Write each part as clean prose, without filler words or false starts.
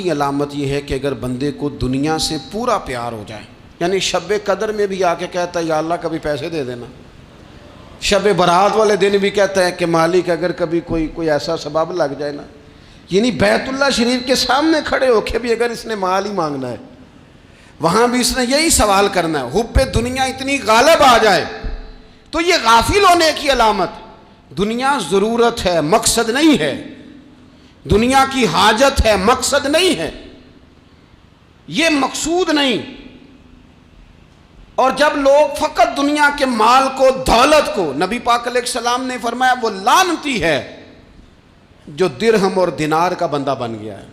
آخری علامت یہ ہے کہ اگر بندے کو دنیا سے پورا پیار ہو جائے، یعنی شب قدر میں بھی آ کے کہتا ہے یا اللہ کبھی پیسے دے دینا، شب برات والے دن بھی کہتا ہے کہ مالک اگر کبھی کوئی ایسا سبب لگ جائے نا، یعنی بیت اللہ شریف کے سامنے کھڑے ہو کے بھی اگر اس نے مال ہی مانگنا ہے، وہاں بھی اس نے یہی سوال کرنا ہے، حب دنیا اتنی غالب آ جائے تو یہ غافل ہونے کی علامت۔ دنیا ضرورت ہے، مقصد نہیں ہے، دنیا کی حاجت ہے، مقصد نہیں ہے، یہ مقصود نہیں۔ اور جب لوگ فقط دنیا کے مال کو، دولت کو، نبی پاک علیہ السلام نے فرمایا وہ لعنتی ہے جو درہم اور دینار کا بندہ بن گیا ہے،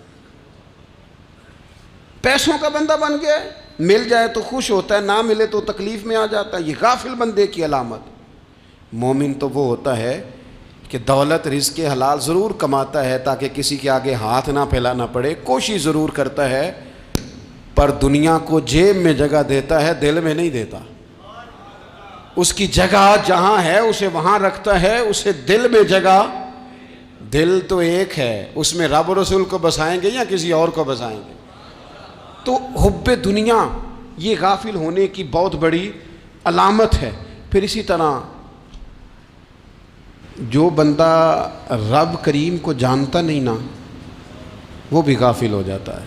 پیسوں کا بندہ بن گیا ہے، مل جائے تو خوش ہوتا ہے، نہ ملے تو تکلیف میں آ جاتا ہے۔ یہ غافل بندے کی علامت۔ مومن تو وہ ہوتا ہے کہ دولت رزق حلال ضرور کماتا ہے تاکہ کسی کے آگے ہاتھ نہ پھیلانا پڑے، کوشش ضرور کرتا ہے، پر دنیا کو جیب میں جگہ دیتا ہے، دل میں نہیں دیتا۔ اس کی جگہ جہاں ہے اسے وہاں رکھتا ہے، اسے دل میں جگہ، دل تو ایک ہے، اس میں رب و رسول کو بسائیں گے یا کسی اور کو بسائیں گے؟ تو حب دنیا یہ غافل ہونے کی بہت بڑی علامت ہے۔ پھر اسی طرح جو بندہ رب کریم کو جانتا نہیں نا، وہ بھی غافل ہو جاتا ہے۔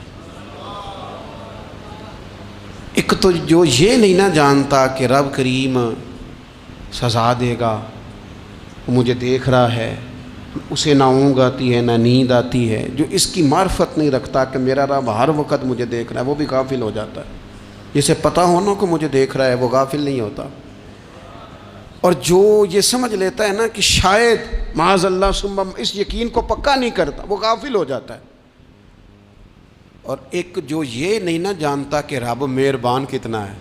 ایک تو جو یہ نہیں نہ جانتا کہ رب کریم سزا دے گا، وہ مجھے دیکھ رہا ہے، اسے نہ اونگ آتی ہے نہ نیند آتی ہے، جو اس کی معرفت نہیں رکھتا کہ میرا رب ہر وقت مجھے دیکھ رہا ہے، وہ بھی غافل ہو جاتا ہے۔ جسے پتہ ہونا کہ مجھے دیکھ رہا ہے وہ غافل نہیں ہوتا۔ اور جو یہ سمجھ لیتا ہے نا کہ شاید معاذ اللہ ثم، اس یقین کو پکا نہیں کرتا، وہ غافل ہو جاتا ہے۔ اور ایک جو یہ نہیں نہ جانتا کہ رب مہربان کتنا ہے،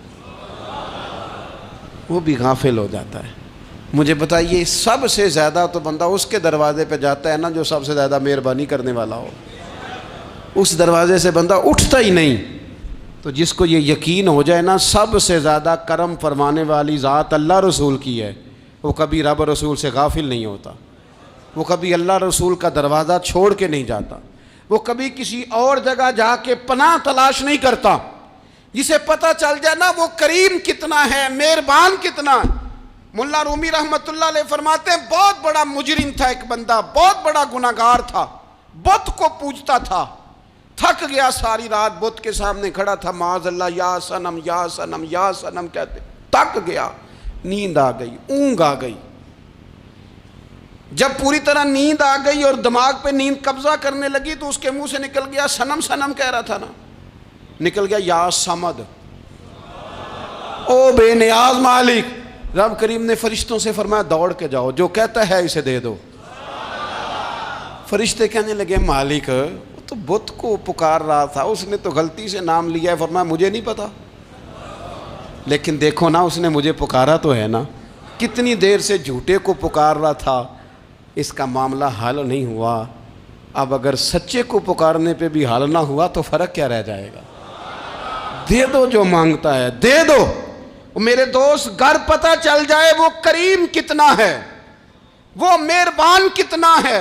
وہ بھی غافل ہو جاتا ہے۔ مجھے بتائیے سب سے زیادہ تو بندہ اس کے دروازے پہ جاتا ہے نا جو سب سے زیادہ مہربانی کرنے والا ہو، اس دروازے سے بندہ اٹھتا ہی نہیں۔ تو جس کو یہ یقین ہو جائے نا سب سے زیادہ کرم فرمانے والی ذات اللہ رسول کی ہے، وہ کبھی رب رسول سے غافل نہیں ہوتا، وہ کبھی اللہ رسول کا دروازہ چھوڑ کے نہیں جاتا، وہ کبھی کسی اور جگہ جا کے پناہ تلاش نہیں کرتا۔ جسے پتہ چل جائے نا وہ کریم کتنا ہے، مہربان کتنا ہے۔ ملا رومی رحمت اللہ علیہ فرماتے ہیں بہت بڑا مجرم تھا ایک بندہ، بہت بڑا گناہگار تھا، بت کو پوجتا تھا، تھک گیا، ساری رات بت کے سامنے کھڑا تھا، معاذ اللہ یا صنم یا صنم یا صنم کہتے، تھک گیا، نیند آ گئی، اونگ آ گئی۔ جب پوری طرح نیند آ گئی اور دماغ پہ نیند قبضہ کرنے لگی تو اس کے منہ سے نکل گیا، صنم صنم کہہ رہا تھا نا، نکل گیا یا صمد، او بے نیاز مالک۔ رب کریم نے فرشتوں سے فرمایا دوڑ کے جاؤ، جو کہتا ہے اسے دے دو۔ فرشتے کہنے لگے مالک وہ تو بت کو پکار رہا تھا، اس نے تو غلطی سے نام لیا ہے۔ فرمایا مجھے نہیں پتا، لیکن دیکھو نا اس نے مجھے پکارا تو ہے نا، کتنی دیر سے جھوٹے کو پکار رہا تھا، اس کا معاملہ حل نہیں ہوا، اب اگر سچے کو پکارنے پہ بھی حل نہ ہوا تو فرق کیا رہ جائے گا؟ دے دو جو مانگتا ہے، دے دو۔ میرے دوست گر پتہ چل جائے وہ کریم کتنا ہے، وہ مہربان کتنا ہے۔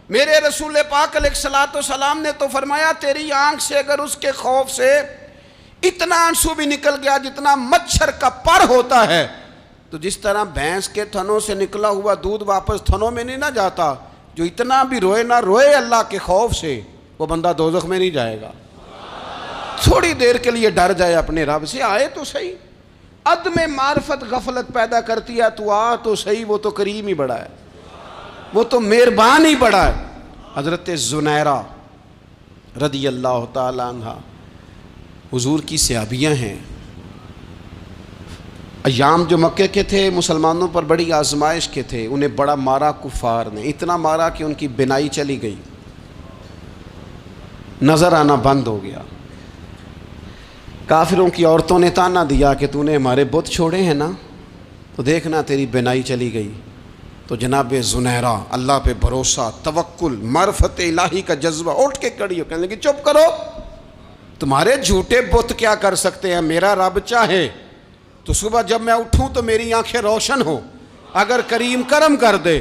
میرے رسول پاک علیہ الصلوۃ والسلام نے تو فرمایا تیری آنکھ سے اگر اس کے خوف سے اتنا آنسو بھی نکل گیا جتنا مچھر کا پر ہوتا ہے، تو جس طرح بھینس کے تھنوں سے نکلا ہوا دودھ واپس تھنوں میں نہیں نہ جاتا، جو اتنا بھی روئے نہ روئے اللہ کے خوف سے، وہ بندہ دوزخ میں نہیں جائے گا۔ تھوڑی دیر کے لیے ڈر جائے اپنے رب سے، آئے تو صحیح۔ عدم معرفت غفلت پیدا کرتی ہے، تو آ تو صحیح، وہ تو کریم ہی بڑا ہے، وہ تو مہربان ہی بڑا ہے۔ حضرت زنیرہ رضی اللہ تعالی عنہ حضور کی صحابیاں ہیں۔ ایام جو مکے کے تھے مسلمانوں پر بڑی آزمائش کے تھے، انہیں بڑا مارا کفار نے، اتنا مارا کہ ان کی بینائی چلی گئی، نظر آنا بند ہو گیا۔ کافروں کی عورتوں نے تانا دیا کہ تو نے ہمارے بت چھوڑے ہیں نا، تو دیکھنا تیری بینائی چلی گئی۔ تو جناب زنیرہ اللہ پہ بھروسہ، توکل، معرفت الہی کا جذبہ، اٹھ کے کھڑی ہو کہنے لگی چپ کرو، تمہارے جھوٹے بت کیا کر سکتے ہیں، میرا رب چاہے تو صبح جب میں اٹھوں تو میری آنکھیں روشن ہوں، اگر کریم کرم کر دے۔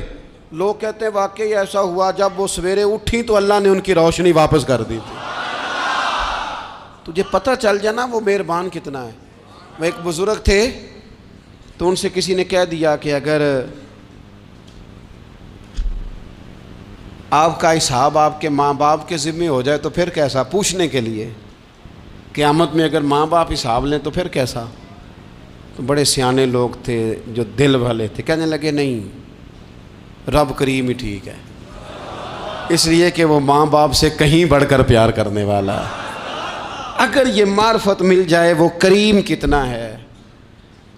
لوگ کہتے ہیں واقعی ایسا ہوا، جب وہ سویرے اٹھیں تو اللہ نے ان کی روشنی واپس کر دی تھی۔ تجھے پتہ چل جانا وہ مہربان کتنا ہے۔ وہ ایک بزرگ تھے تو ان سے کسی نے کہہ دیا کہ اگر آپ کا حساب آپ کے ماں باپ کے ذمہ ہو جائے تو پھر کیسا، پوچھنے کے لیے قیامت میں اگر ماں باپ حساب لیں تو پھر کیسا۔ تو بڑے سیانے لوگ تھے جو دل والے تھے، کہنے لگے نہیں، رب کریم ہی ٹھیک ہے، اس لیے کہ وہ ماں باپ سے کہیں بڑھ کر پیار کرنے والا ہے۔ اگر یہ معرفت مل جائے وہ کریم کتنا ہے،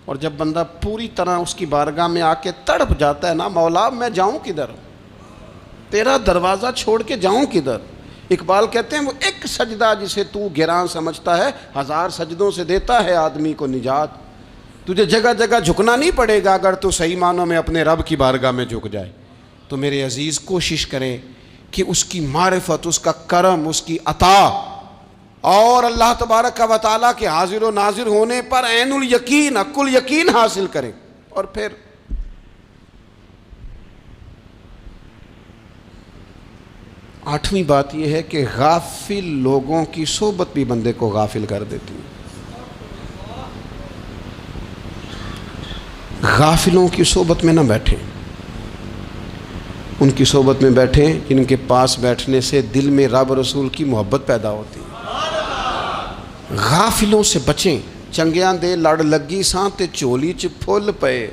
اور جب بندہ پوری طرح اس کی بارگاہ میں آ کے تڑپ جاتا ہے نا، مولا میں جاؤں کدھر، تیرا دروازہ چھوڑ کے جاؤں کدھر۔ اقبال کہتے ہیں وہ ایک سجدہ جسے تو گراں سمجھتا ہے، 1000 سجدوں سے دیتا ہے آدمی کو نجات۔ تجھے جگہ جگہ جھکنا نہیں پڑے گا اگر تو صحیح معنوں میں اپنے رب کی بارگاہ میں جھک جائے۔ تو میرے عزیز کوشش کریں کہ اس کی معرفت، اس کا کرم، اس کی عطا اور اللہ تبارک و تعالیٰ کے حاضر و ناظر ہونے پر عین الیقین، حق الیقین حاصل کریں۔ اور پھر 8ویں بات یہ ہے کہ غافل لوگوں کی صحبت بھی بندے کو غافل کر دیتی ہے۔ غافلوں کی صحبت میں نہ بیٹھیں، ان کی صحبت میں بیٹھیں جن کے پاس بیٹھنے سے دل میں رب رسول کی محبت پیدا ہوتی ہے۔ غافلوں سے بچیں۔ چنگیاں دے لڑ لگی ساں تے چولی چ پھل پئے،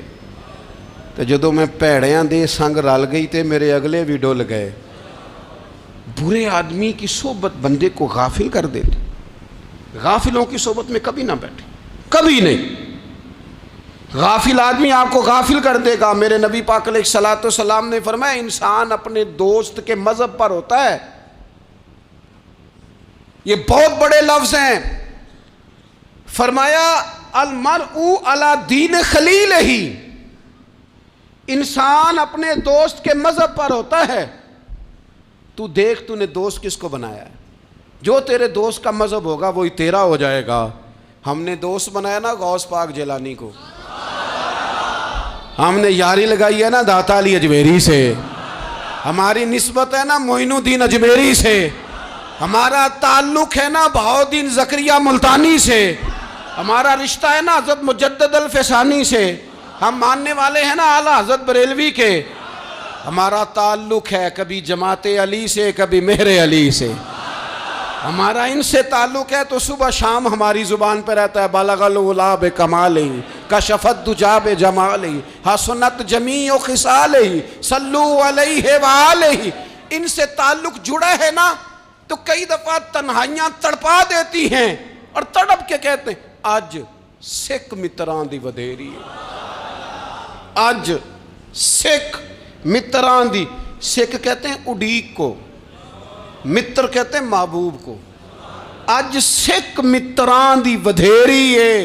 تے جدوں میں پیڑیاں دے سنگ رل گئی تے میرے اگلے بھی ڈول گئے۔ برے آدمی کی صحبت بندے کو غافل کر دیتی۔ غافلوں کی صحبت میں کبھی نہ بیٹھیں، کبھی نہیں۔ غافل آدمی آپ کو غافل کر دے گا۔ میرے نبی پاک علیہ الصلوۃ والسلام نے فرمایا انسان اپنے دوست کے مذہب پر ہوتا ہے۔ یہ بہت بڑے لفظ ہیں۔ فرمایا المرء علی دین خلیلہ، انسان اپنے دوست کے مذہب پر ہوتا ہے۔ تو دیکھ تو نے دوست کس کو بنایا ہے، جو تیرے دوست کا مذہب ہوگا وہی تیرا ہو جائے گا۔ ہم نے دوست بنایا نا غوث پاک جیلانی کو، ہم نے یاری لگائی ہے نا داتا علی اجمیری سے، ہماری نسبت ہے نا معین الدین اجمیری سے، ہمارا تعلق ہے نا بہاؤالدین زکریا ملتانی سے، ہمارا رشتہ ہے نا حضرت مجدد الفسانی سے، ہم ماننے والے ہیں نا اعلیٰ حضرت بریلوی کے، ہمارا تعلق ہے کبھی جماعت علی سے کبھی مہر علی سے، ہمارا ان سے تعلق ہے تو صبح شام ہماری زبان پہ رہتا ہے بالغ العلا بکمالہ کشف الدجی بجمالہ حسنت جمیع خصالہ صلوا علیہ وآلہ۔ ان سے تعلق جڑا ہے نا تو کئی دفعہ تنہائیاں تڑپا دیتی ہیں اور تڑپ کے کہتے ہیں آج سکھ متران دی ودھیری ہے، آج سکھ متران دی، سکھ کہتے ہیں اڈیق کو، متر کہتے ہیں محبوب کو، اج سکھ متران دی ودھیری ہے،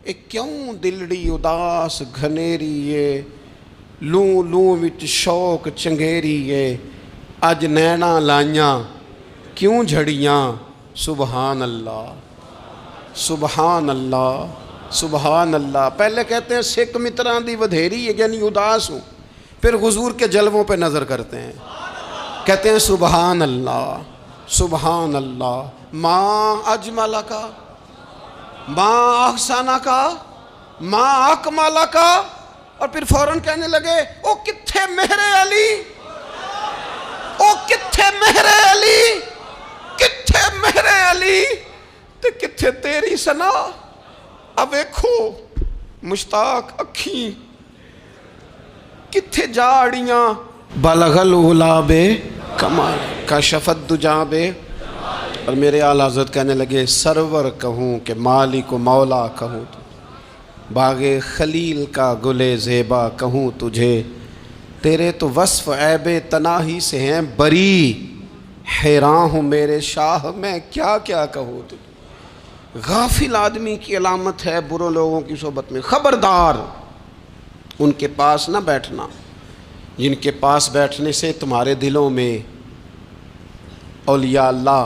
اے کیوں دلڑی اداس گھنیری ہے، لوں لوں وچ شوق چنگیری ہے، اج نینا لائیاں کیوں جھڑیاں، سبحان اللہ سبحان اللہ سبحان اللہ۔ پہلے کہتے ہیں سکھ متران دی ودھیری ہے یعنی اداس ہوں، پھر حضور کے جلووں پہ نظر کرتے ہیں، کہتے ہیں سبحان اللہ سبحان اللہ، ماں اجمل کا، ماں احسن کا، ماں اکمل کا، اور پھر فوراً کہنے لگے او کتھے مہر علی، او کتھے مہر علی، کتھے مہر علی تے کتھے تیری سنا۔ اب دیکھو مشتاق اکھیں کتھے جاڑیاں، بلغ العلا بے کمال کشف الدجی بے، اور میرے اعلیٰ حضرت کہنے لگے سرور کہوں کہ مالک و مولا کہوں، باغ خلیل کا گلے زیبا کہوں تجھے، تیرے تو وصف عیب تناہی سے ہیں بری، حیران ہوں میرے شاہ میں کیا کیا کہوں تجھے۔ غافل آدمی کی علامت ہے برے لوگوں کی صحبت میں، خبردار ان کے پاس نہ بیٹھنا جن کے پاس بیٹھنے سے تمہارے دلوں میں اولیاء اللہ،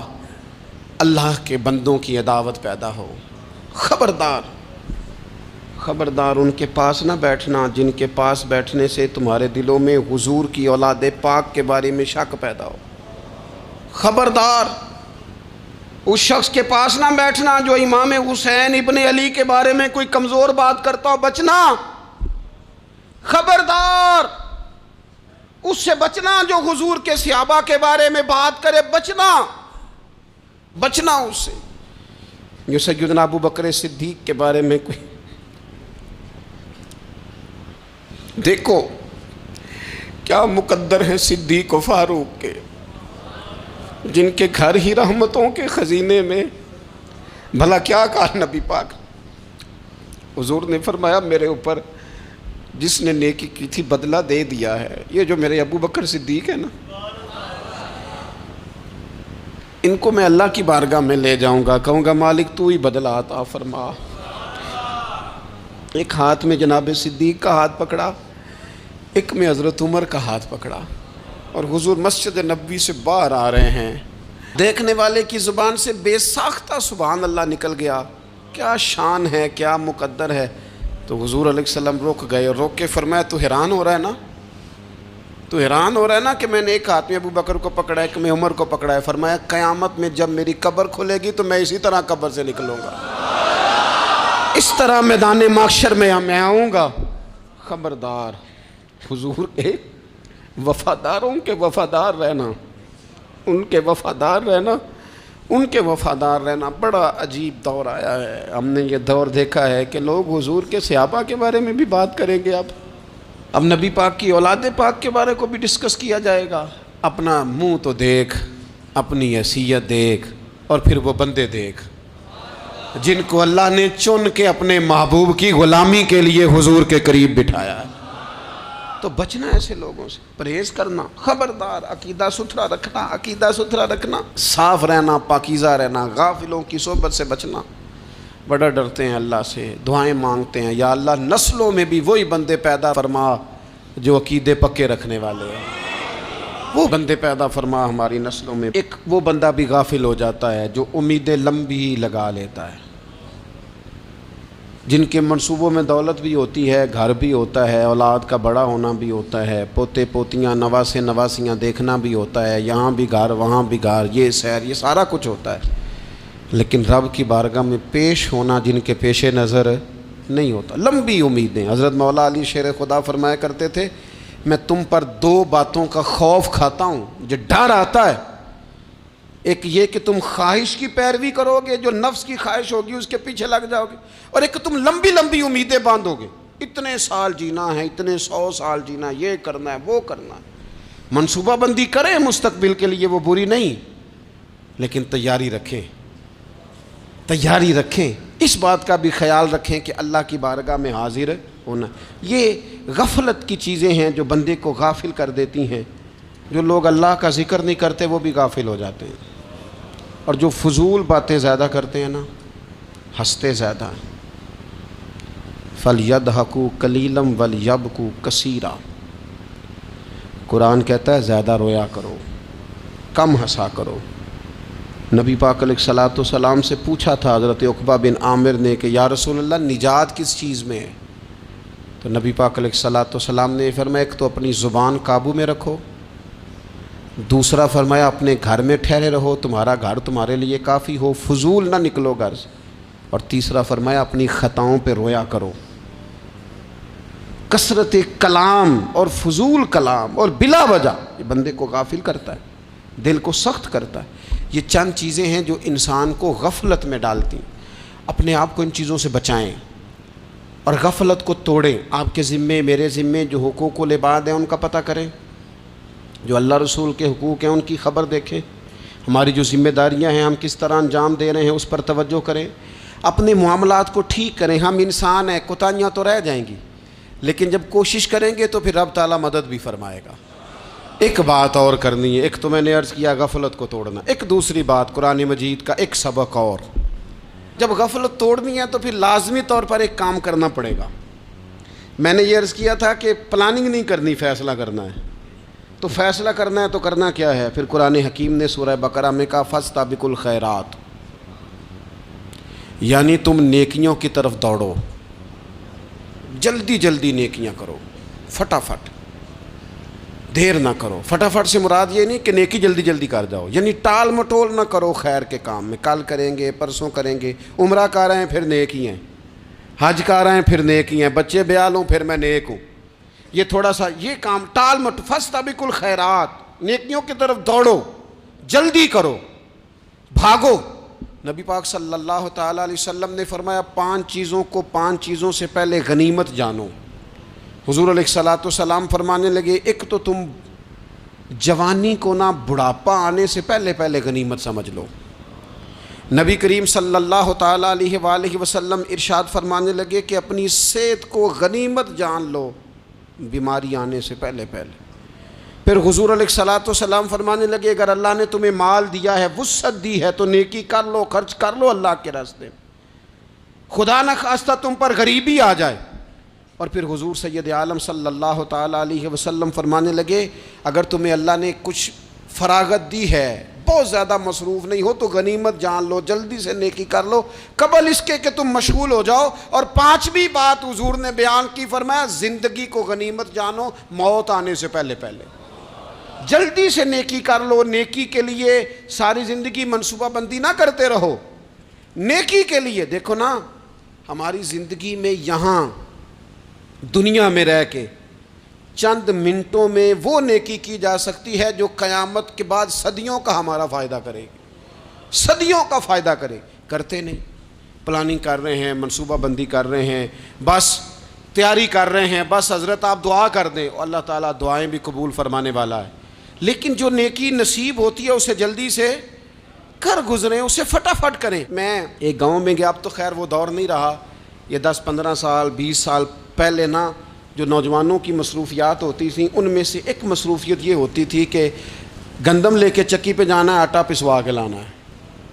اللہ کے بندوں کی عداوت پیدا ہو۔ خبردار خبردار ان کے پاس نہ بیٹھنا جن کے پاس بیٹھنے سے تمہارے دلوں میں حضور کی اولاد پاک کے بارے میں شک پیدا ہو۔ خبردار اس شخص کے پاس نہ بیٹھنا جو امام حسین ابن علی کے بارے میں کوئی کمزور بات کرتا ہو، بچنا، خبردار اس سے بچنا جو حضور کے صحابہ کے بارے میں بات کرے، بچنا اس سے۔ جو سیدنا ابو بکر صدیق کے بارے میں کوئی، دیکھو کیا مقدر ہیں صدیق و فاروق کے، جن کے گھر ہی رحمتوں کے خزینے میں۔ بھلا کیا کہا نبی پاک، حضور نے فرمایا میرے اوپر جس نے نیکی کی تھی بدلہ دے دیا ہے۔ یہ جو میرے ابو بکر صدیق ہے نا، ان کو میں اللہ کی بارگاہ میں لے جاؤں گا، کہوں گا مالک تو ہی بدلہ عطا فرما۔ ایک ہاتھ میں جناب صدیق کا ہاتھ پکڑا، ایک میں حضرت عمر کا ہاتھ پکڑا، اور حضور مسجد نبوی سے باہر آ رہے ہیں۔ دیکھنے والے کی زبان سے بے ساختہ سبحان اللہ نکل گیا، کیا شان ہے، کیا مقدر ہے۔ تو حضور علیہ السلام رک گئے، اور روک کے فرمایا تو حیران ہو رہا ہے نا، تو حیران ہو رہا ہے نا کہ میں نے ایک ہاتھ میں ابو بکر کو پکڑا ہے، ایک میں عمر کو پکڑا ہے۔ فرمایا قیامت میں جب میری قبر کھلے گی تو میں اسی طرح قبر سے نکلوں گا، اس طرح میدان محشر میں میں آؤں گا۔ خبردار حضور کے وفاداروں کے وفادار رہنا، ان کے وفادار رہنا، ان کے وفادار رہنا۔ بڑا عجیب دور آیا ہے، ہم نے یہ دور دیکھا ہے کہ لوگ حضور کے صحابہ کے بارے میں بھی بات کریں گے، اب نبی پاک کی اولاد پاک کے بارے کو بھی ڈسکس کیا جائے گا۔ اپنا منہ تو دیکھ، اپنی حیثیت دیکھ، اور پھر وہ بندے دیکھ جن کو اللہ نے چن کے اپنے محبوب کی غلامی کے لیے حضور کے قریب بٹھایا ہے۔ تو بچنا ایسے لوگوں سے، پرہیز کرنا، خبردار، عقیدہ ستھرا رکھنا، عقیدہ ستھرا رکھنا، صاف رہنا، پاکیزہ رہنا، غافلوں کی صحبت سے بچنا۔ بڑا ڈرتے ہیں اللہ سے، دعائیں مانگتے ہیں، یا اللہ نسلوں میں بھی وہی بندے پیدا فرما جو عقیدے پکے رکھنے والے ہیں، وہ بندے پیدا فرما ہماری نسلوں میں۔ ایک وہ بندہ بھی غافل ہو جاتا ہے جو امیدیں لمبی لگا لیتا ہے، جن کے منصوبوں میں دولت بھی ہوتی ہے، گھر بھی ہوتا ہے، اولاد کا بڑا ہونا بھی ہوتا ہے، پوتے پوتیاں نواسے نواسیاں دیکھنا بھی ہوتا ہے، یہاں بھی گھر وہاں بھی گھر، یہ سیر، یہ سارا کچھ ہوتا ہے، لیکن رب کی بارگاہ میں پیش ہونا جن کے پیش نظر نہیں ہوتا۔ لمبی امیدیں۔ حضرت مولا علی شیر خدا فرمایا کرتے تھے میں تم پر دو باتوں کا خوف کھاتا ہوں، جو ڈر آتا ہے، ایک یہ کہ تم خواہش کی پیروی کرو گے، جو نفس کی خواہش ہوگی اس کے پیچھے لگ جاؤ گے، اور ایک تم لمبی لمبی امیدیں باندھو گے، اتنے سال جینا ہے، اتنے 100 سال جینا ہے، یہ کرنا ہے، وہ کرنا ہے۔ منصوبہ بندی کریں مستقبل کے لیے، وہ بری نہیں، لیکن تیاری رکھیں، تیاری رکھیں، اس بات کا بھی خیال رکھیں کہ اللہ کی بارگاہ میں حاضر ہونا۔ یہ غفلت کی چیزیں ہیں جو بندے کو غافل کر دیتی ہیں۔ جو لوگ اللہ کا ذکر نہیں کرتے وہ بھی غافل ہو جاتے ہیں، اور جو فضول باتیں زیادہ کرتے ہیں نا، ہنستے زیادہ ہیں۔ فَلْيَضْحَكُوا قَلِيلًا وَلْيَبْكُوا كَثِيرًا۔ قرآن کہتا ہے زیادہ رویا کرو، کم ہنسا کرو۔ نبی پاک علیہ الصلوۃ والسلام سے پوچھا تھا حضرت عقبہ بن عامر نے کہ یا رسول اللہ نجات کس چیز میں ہے؟ تو نبی پاک علیہ الصلوۃ والسلام نے فرمایا ایک تو اپنی زبان قابو میں رکھو، دوسرا فرمایا اپنے گھر میں ٹھہرے رہو، تمہارا گھر تمہارے لیے کافی ہو، فضول نہ نکلو گھر سے، اور تیسرا فرمایا اپنی خطاؤں پہ رویا کرو۔ کثرت کلام اور فضول کلام اور بلا وجہ یہ بندے کو غافل کرتا ہے، دل کو سخت کرتا ہے۔ یہ چند چیزیں ہیں جو انسان کو غفلت میں ڈالتی ہیں۔ اپنے آپ کو ان چیزوں سے بچائیں اور غفلت کو توڑیں۔ آپ کے ذمے، میرے ذمے جو حقوق العباد ہیں ان کا پتہ کریں، جو اللہ رسول کے حقوق ہیں ان کی خبر دیکھیں، ہماری جو ذمہ داریاں ہیں ہم کس طرح انجام دے رہے ہیں اس پر توجہ کریں، اپنے معاملات کو ٹھیک کریں۔ ہم انسان ہیں، کوتاہیاں تو رہ جائیں گی، لیکن جب کوشش کریں گے تو پھر رب تعالیٰ مدد بھی فرمائے گا۔ ایک بات اور کرنی ہے، ایک تو میں نے عرض کیا غفلت کو توڑنا، ایک دوسری بات قرآن مجید کا ایک سبق اور، جب غفلت توڑنی ہے تو پھر لازمی طور پر ایک کام کرنا پڑے گا۔ میں نے یہ عرض کیا تھا کہ پلاننگ نہیں کرنی، فیصلہ کرنا ہے۔ تو فیصلہ کرنا ہے تو کرنا کیا ہے؟ پھر قرآن حکیم نے سورہ بقرہ میں کہا فاستبقوا الخیرات، یعنی تم نیکیوں کی طرف دوڑو، جلدی جلدی نیکیاں کرو، فٹافٹ دیر نہ کرو. فٹافٹ سے مراد یہ نہیں کہ نیکی جلدی جلدی کر جاؤ، یعنی ٹال مٹول نہ کرو خیر کے کام میں. کل کریں گے، پرسوں کریں گے، عمرہ کر رہے ہیں پھر نیکی ہیں، حج کر رہے ہیں پھر نیکی ہیں، بچے بیال ہوں پھر میں نیک ہوں. یہ تھوڑا سا یہ کام ٹال مٹ. فاستبقوا الخیرات، نیکیوں کی طرف دوڑو، جلدی کرو، بھاگو. نبی پاک صلی اللہ تعالیٰ علیہ وسلم نے فرمایا 5 چیزوں سے پہلے غنیمت جانو. حضور علیہ الصلوۃ والسلام فرمانے لگے ایک تو تم جوانی کو نہ بڑھاپا آنے سے پہلے غنیمت سمجھ لو. نبی کریم صلی اللہ تعالیٰ علیہ وآلہ وسلم ارشاد فرمانے لگے کہ اپنی صحت کو غنیمت جان لو بیماری آنے سے پہلے. پھر حضور علیہ الصلوۃ والسلام فرمانے لگے اگر اللہ نے تمہیں مال دیا ہے، وسعت دی ہے، تو نیکی کر لو، خرچ کر لو اللہ کے راستے. خدا نہ خواستہ تم پر غریبی آ جائے. اور پھر حضور سید عالم صلی اللہ تعالیٰ علیہ وسلم فرمانے لگے اگر تمہیں اللہ نے کچھ فراغت دی ہے، بہت زیادہ مصروف نہیں ہو، تو غنیمت جان لو، جلدی سے نیکی کر لو قبل اس کے کہ تم مشغول ہو جاؤ. اور 5ویں بات حضور نے بیان کی، فرمایا زندگی کو غنیمت جانو موت آنے سے پہلے. جلدی سے نیکی کر لو. نیکی کے لیے ساری زندگی منصوبہ بندی نہ کرتے رہو. نیکی کے لیے دیکھو نا، ہماری زندگی میں یہاں دنیا میں رہ کے چند منٹوں میں وہ نیکی کی جا سکتی ہے جو قیامت کے بعد صدیوں کا ہمارا فائدہ کرے گی، صدیوں کا فائدہ کرے. کرتے نہیں. پلاننگ کر رہے ہیں، منصوبہ بندی کر رہے ہیں، بس تیاری کر رہے ہیں، بس حضرت آپ دعا کر دیں، اللہ تعالیٰ دعائیں بھی قبول فرمانے والا ہے. لیکن جو نیکی نصیب ہوتی ہے اسے جلدی سے کر گزریں، اسے فٹافٹ کریں. میں ایک گاؤں میں گیا، اب تو خیر وہ دور نہیں رہا، یہ 10-15 سال 20 سال پہلے نا جو نوجوانوں کی مصروفیات ہوتی تھیں ان میں سے ایک مصروفیت یہ ہوتی تھی کہ گندم لے کے چکی پہ جانا ہے، آٹا پسوا کے لانا ہے.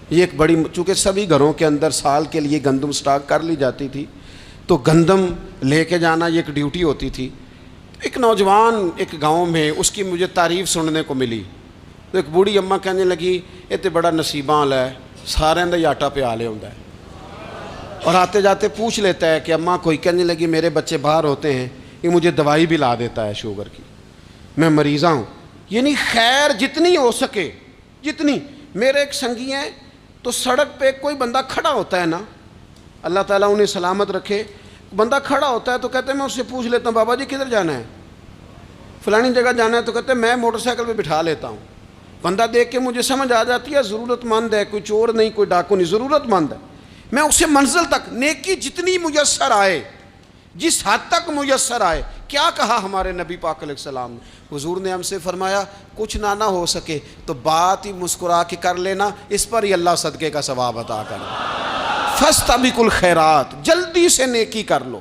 یہ ایک بڑی، چونکہ سبھی گھروں کے اندر سال کے لیے گندم سٹاک کر لی جاتی تھی، تو گندم لے کے جانا یہ ایک ڈیوٹی ہوتی تھی. ایک نوجوان ایک گاؤں میں، اس کی مجھے تعریف سننے کو ملی. تو ایک بوڑھی اماں کہنے لگی یہ تو بڑا نصیباں والا ہے، سارے دا ہی آٹا پہ آ لے ہوتا ہے. اور آتے جاتے پوچھ لیتا ہے کہ اماں کوئی، کہنے لگی میرے بچے باہر ہوتے ہیں، یہ مجھے دوائی بھی لا دیتا ہے شوگر کی، میں مریضہ ہوں. یعنی خیر جتنی ہو سکے جتنی. میرے ایک سنگی ہیں، تو سڑک پہ کوئی بندہ کھڑا ہوتا ہے نا، اللہ تعالیٰ انہیں سلامت رکھے، بندہ کھڑا ہوتا ہے تو کہتے ہیں میں اس سے پوچھ لیتا ہوں بابا جی کدھر جانا ہے، فلانی جگہ جانا ہے، تو کہتے ہیں میں موٹر سائیکل پہ بٹھا لیتا ہوں. بندہ دیکھ کے مجھے سمجھ آ جاتی ہے ضرورت مند ہے، کوئی چور نہیں، کوئی ڈاکو نہیں، ضرورت مند ہے. میں اسے منزل تک نیکی جتنی میسر آئے، جس حد تک میسر آئے. کیا کہا ہمارے نبی پاک علیہ السلام نے؟ حضور نے ہم سے فرمایا کچھ نہ ہو سکے تو بات ہی مسکرا کے کر لینا، اس پر ہی اللہ صدقے کا ثواب عطا کرے. فاستبقوا الخیرات، جلدی سے نیکی کر لو.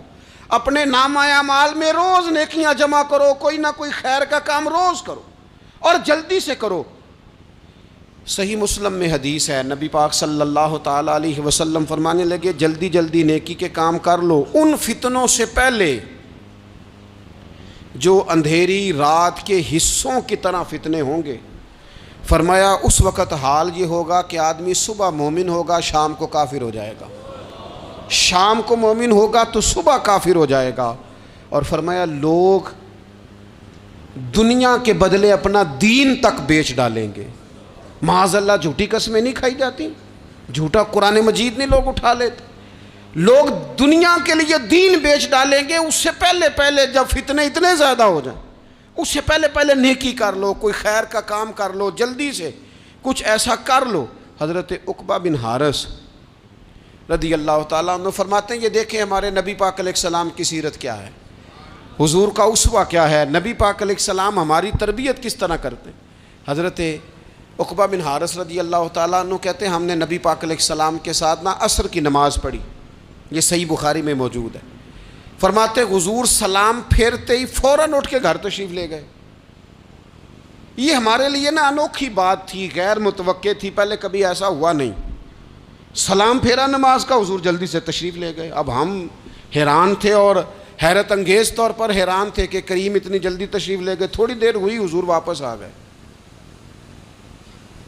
اپنے نامہ اعمال میں روز نیکیاں جمع کرو، کوئی نہ کوئی خیر کا کام روز کرو اور جلدی سے کرو. صحیح مسلم میں حدیث ہے، نبی پاک صلی اللہ تعالیٰ علیہ وسلم فرمانے لگے جلدی جلدی نیکی کے کام کر لو ان فتنوں سے پہلے جو اندھیری رات کے حصوں کی طرح فتنے ہوں گے. فرمایا اس وقت حال یہ ہوگا کہ آدمی صبح مومن ہوگا، شام کو کافر ہو جائے گا، شام کو مومن ہوگا تو صبح کافر ہو جائے گا. اور فرمایا لوگ دنیا کے بدلے اپنا دین تک بیچ ڈالیں گے. معاذ اللہ جھوٹی قسمیں نہیں کھائی جاتی، جھوٹا قرآن مجید نہیں لوگ اٹھا لیتے. لوگ دنیا کے لیے دین بیچ ڈالیں گے. اس سے پہلے جب فتنے اتنے زیادہ ہو جائیں، اس سے پہلے نیکی کر لو، کوئی خیر کا کام کر لو، جلدی سے کچھ ایسا کر لو. حضرت عقبہ بن حارث رضی اللہ تعالیٰ عنہ فرماتے ہیں یہ دیکھیں ہمارے نبی پاک علیہ السلام کی سیرت کیا ہے، حضور کا اسوہ کیا ہے، نبی پاک علیہ السلام ہماری تربیت کس طرح کرتے ہیں. حضرت عقبہ بن حارث رضی اللہ تعالیٰ عنہ کہتے ہیں ہم نے نبی پاک علیہ السلام کے ساتھ عصر کی نماز پڑھی، یہ صحیح بخاری میں موجود ہے. فرماتے حضور سلام پھیرتے ہی فوراً اٹھ کے گھر تشریف لے گئے. یہ ہمارے لیے انوکھی بات تھی، غیر متوقع تھی، پہلے کبھی ایسا ہوا نہیں. سلام پھیرا نماز کا، حضور جلدی سے تشریف لے گئے. اب ہم حیران تھے اور حیرت انگیز طور پر حیران تھے کہ کریم اتنی جلدی تشریف لے گئے. تھوڑی دیر ہوئی حضور واپس آ گئے.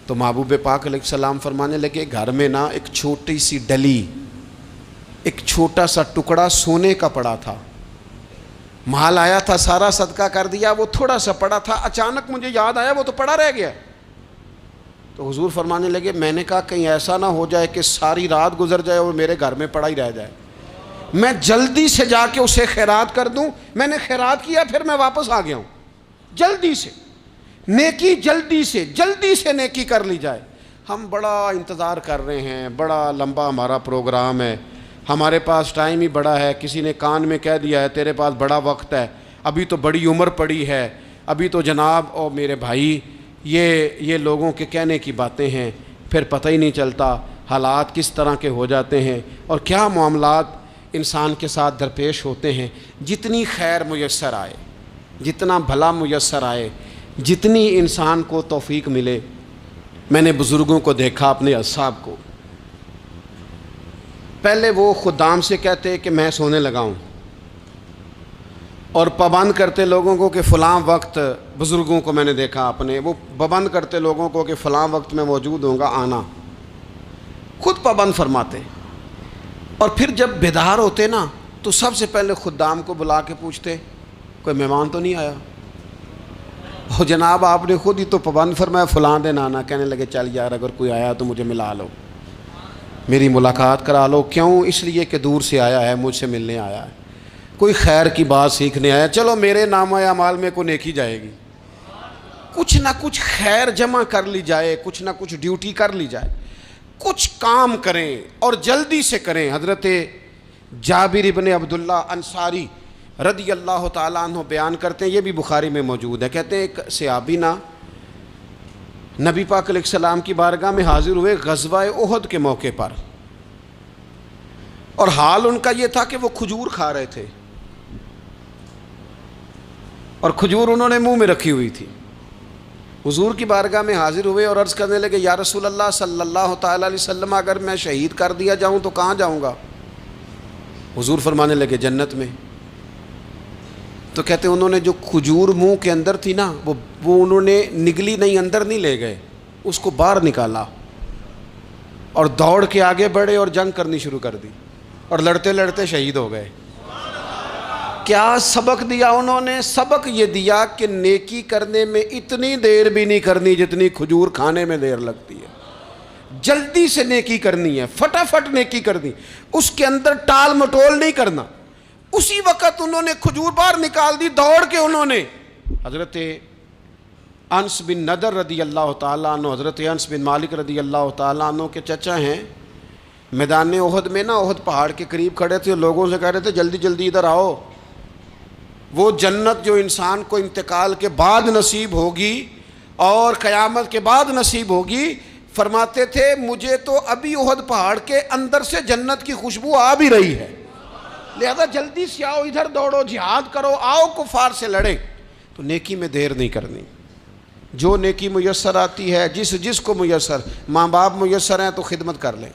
تو محبوب پاک علیہ السلام فرمانے لگے گھر میں ایک چھوٹی سی ڈلی، ایک چھوٹا سا ٹکڑا سونے کا پڑا تھا. مال آیا تھا سارا صدقہ کر دیا, وہ تھوڑا سا پڑا تھا, اچانک مجھے یاد آیا وہ تو پڑا رہ گیا. تو حضور فرمانے لگے میں نے کہا کہیں ایسا نہ ہو جائے کہ ساری رات گزر جائے اور میرے گھر میں پڑا ہی رہ جائے, میں جلدی سے جا کے اسے خیرات کر دوں. میں نے خیرات کیا, پھر میں واپس آ گیا ہوں. جلدی سے نیکی, جلدی سے نیکی کر لی جائے. ہم بڑا انتظار کر رہے ہیں, بڑا لمبا ہمارا پروگرام ہے, ہمارے پاس ٹائم ہی بڑا ہے. کسی نے کان میں کہہ دیا ہے تیرے پاس بڑا وقت ہے, ابھی تو بڑی عمر پڑی ہے, ابھی تو جناب. اور میرے بھائی یہ لوگوں کے کہنے کی باتیں ہیں, پھر پتہ ہی نہیں چلتا حالات کس طرح کے ہو جاتے ہیں اور کیا معاملات انسان کے ساتھ درپیش ہوتے ہیں. جتنی خیر میسر آئے, جتنا بھلا میسر آئے, جتنی انسان کو توفیق ملے. میں نے بزرگوں کو دیکھا, اپنے اصحاب کو, پہلے وہ خدام سے کہتے کہ میں سونے لگا ہوں, اور پابند کرتے لوگوں کو کہ فلاں وقت, بزرگوں کو میں نے دیکھا اپنے, وہ پابند کرتے لوگوں کو کہ فلاں وقت میں موجود ہوں گا, آنا. خود پابند فرماتے. اور پھر جب بیدار ہوتے نا تو سب سے پہلے خدام کو بلا کے پوچھتے کوئی مہمان تو نہیں آیا. اور جناب آپ نے خود ہی تو پابند فرمایا فلاں دن آنا. کہنے لگے چل یار اگر کوئی آیا تو مجھے ملا لو, میری ملاقات کرا لو. کیوں؟ اس لیے کہ دور سے آیا ہے, مجھ سے ملنے آیا ہے, کوئی خیر کی بات سیکھنے آیا. چلو میرے نامہ اعمال میں کو نیکی جائے گی, کچھ نہ کچھ خیر جمع کر لی جائے, کچھ نہ کچھ ڈیوٹی کر لی جائے, کچھ کام کریں اور جلدی سے کریں. حضرت جابر ابن عبداللہ انصاری رضی اللہ تعالیٰ عنہ بیان کرتے ہیں, یہ بھی بخاری میں موجود ہے. کہتے ہیں ایک صحابی نا نبی پاک علیہ السلام کی بارگاہ میں حاضر ہوئے غزوہ احد کے موقع پر, اور حال ان کا یہ تھا کہ وہ کھجور کھا رہے تھے, اور کھجور انہوں نے منہ میں رکھی ہوئی تھی. حضور کی بارگاہ میں حاضر ہوئے اور عرض کرنے لگے یا رسول اللہ صلی اللہ تعالیٰ علیہ وسلم اگر میں شہید کر دیا جاؤں تو کہاں جاؤں گا؟ حضور فرمانے لگے جنت میں. تو کہتے انہوں نے جو کھجور منہ کے اندر تھی نا وہ انہوں نے نگلی نہیں, اندر نہیں لے گئے, اس کو باہر نکالا اور دوڑ کے آگے بڑھے اور جنگ کرنی شروع کر دی, اور لڑتے لڑتے شہید ہو گئے. کیا سبق دیا انہوں نے؟ سبق یہ دیا کہ نیکی کرنے میں اتنی دیر بھی نہیں کرنی جتنی کھجور کھانے میں دیر لگتی ہے. جلدی سے نیکی کرنی ہے, فٹافٹ نیکی کرنی, اس کے اندر ٹال مٹول نہیں کرنا. اسی وقت انہوں نے کھجور باہر نکال دی, دوڑ کے انہوں نے. حضرت انس بن نضر رضی اللہ تعالیٰ عنہ, حضرت انس بن مالک رضی اللہ تعالیٰ عنہ کے چچا ہیں, میدان احد میں نا, احد پہاڑ کے قریب کھڑے تھے, لوگوں سے کہہ رہے تھے جلدی جلدی ادھر آؤ, وہ جنت جو انسان کو انتقال کے بعد نصیب ہوگی اور قیامت کے بعد نصیب ہوگی. فرماتے تھے مجھے تو ابھی احد پہاڑ کے اندر سے جنت کی خوشبو آ بھی رہی ہے, لہذا جلدی سے آؤ, ادھر دوڑو, جہاد کرو, آؤ کفار سے لڑیں. تو نیکی میں دیر نہیں کرنی. جو نیکی میسر آتی ہے, جس کو میسر, ماں باپ میسر ہیں تو خدمت کر لیں,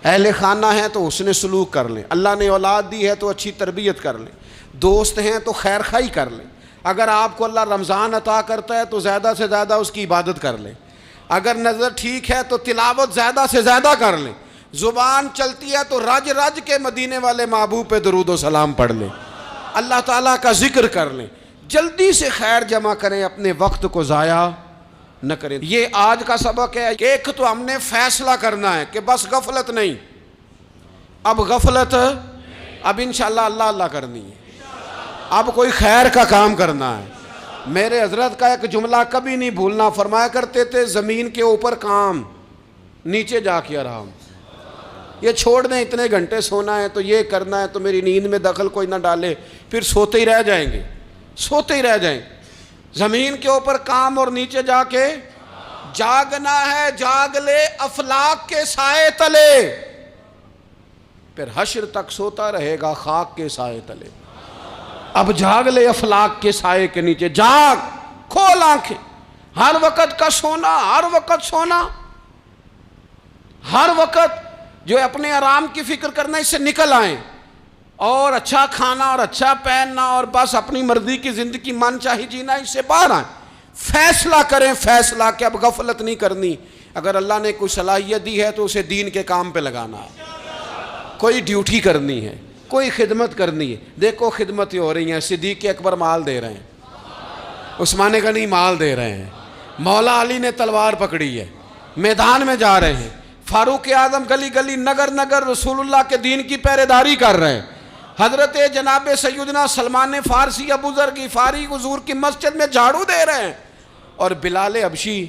اہل خانہ ہیں تو حسن سلوک کر لیں, اللہ نے اولاد دی ہے تو اچھی تربیت کر لیں, دوست ہیں تو خیر خواہی کر لیں. اگر آپ کو اللہ رمضان عطا کرتا ہے تو زیادہ سے زیادہ اس کی عبادت کر لیں. اگر نظر ٹھیک ہے تو تلاوت زیادہ سے زیادہ کر لیں. زبان چلتی ہے تو رج رج کے مدینے والے محبوب پہ درود و سلام پڑھ لیں, اللہ تعالیٰ کا ذکر کر لیں. جلدی سے خیر جمع کریں, اپنے وقت کو ضائع نہ کریں. یہ آج کا سبق ہے کہ ایک تو ہم نے فیصلہ کرنا ہے کہ بس غفلت نہیں, اب غفلت, اب انشاءاللہ اللہ اللہ کرنی ہے, اب کوئی خیر کا کام کرنا ہے. میرے حضرت کا ایک جملہ کبھی نہیں بھولنا, فرمایا کرتے تھے زمین کے اوپر کام, نیچے جا کے آرام. یہ چھوڑ دیں اتنے گھنٹے سونا ہے تو یہ کرنا ہے تو میری نیند میں دخل کوئی نہ ڈالے, پھر سوتے ہی رہ جائیں گے, سوتے ہی رہ جائیں. زمین کے اوپر کام اور نیچے جا کے جاگنا ہے, جاگ لے افلاک کے سائے تلے, پھر حشر تک سوتا رہے گا خاک کے سائے تلے. اب جاگ لے افلاک کے سائے کے نیچے, جاگ, کھول آنکھیں. ہر وقت کا سونا, ہر وقت سونا, ہر وقت جو اپنے آرام کی فکر کرنا, اس سے نکل آئیں, اور اچھا کھانا اور اچھا پہننا اور بس اپنی مرضی کی زندگی من چاہی جینا, اس سے باہر آئیں. فیصلہ کریں, فیصلہ کہ اب غفلت نہیں کرنی. اگر اللہ نے کوئی صلاحیت دی ہے تو اسے دین کے کام پہ لگانا ہے, کوئی ڈیوٹی کرنی ہے, کوئی خدمت کرنی ہے، دیکھو خدمتیں ہو رہی ہیں، صدیق اکبر مال دے رہے ہیں، عثمان غنی مال دے رہے ہیں، مولا علی نے تلوار پکڑی ہے، میدان میں جا رہے ہیں، فاروق اعظم گلی گلی نگر نگر رسول اللہ کے دین کی پہرے داری کر رہے ہیں، حضرت جناب سیدنا سلمان فارسی ابو ذر غفاری حضور کی مسجد میں جھاڑو دے رہے ہیں، اور بلال حبشی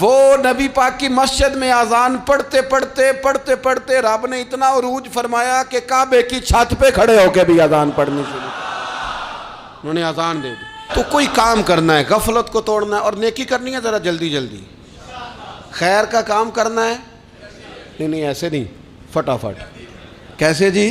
وہ نبی پاک کی مسجد میں اذان پڑھتے رب نے اتنا عروج فرمایا کہ کعبے کی چھت پہ کھڑے ہو کے بھی اذان پڑھنی شروع، انہوں نے اذان دے دی۔ تو کوئی کام کرنا ہے، غفلت کو توڑنا ہے اور نیکی کرنی ہے، ذرا جلدی جلدی خیر کا کام کرنا ہے، نہیں ایسے نہیں، فٹافٹ۔ کیسے جی؟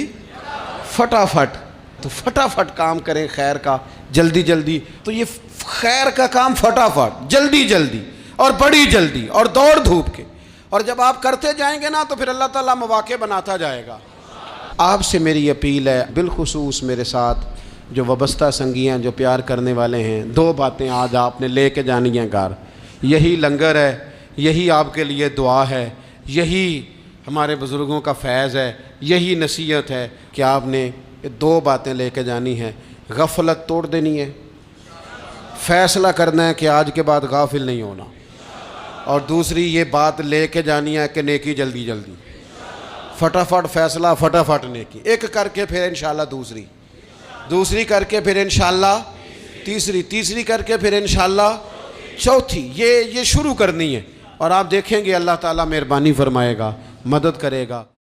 فٹافٹ۔ تو فٹافٹ کام کریں خیر کا، جلدی جلدی۔ تو یہ خیر کا کام فٹافٹ، جلدی جلدی اور بڑی جلدی اور دوڑ دھوپ کے، اور جب آپ کرتے جائیں گے نا تو پھر اللہ تعالیٰ مواقع بناتا جائے گا۔ آپ سے میری اپیل ہے، بالخصوص میرے ساتھ جو وابستہ سنگی ہیں، جو پیار کرنے والے ہیں، دو باتیں آج آپ نے لے کے جانی ہیں گھر۔ یہی لنگر ہے، یہی آپ کے لیے دعا ہے، یہی ہمارے بزرگوں کا فیض ہے، یہی نصیحت ہے کہ آپ نے دو باتیں لے کے جانی ہیں۔ غفلت توڑ دینی ہے، فیصلہ کرنا ہے کہ آج کے بعد غافل نہیں ہونا، اور دوسری یہ بات لے کے جانی ہے کہ نیکی جلدی جلدی، فٹافٹ فیصلہ، فٹافٹ نیکی، ایک کر کے پھر انشاءاللہ دوسری کر کے پھر انشاءاللہ تیسری کر کے پھر انشاءاللہ چوتھی، یہ شروع کرنی ہے، اور آپ دیکھیں گے اللہ تعالیٰ مہربانی فرمائے گا، مدد کرے گا۔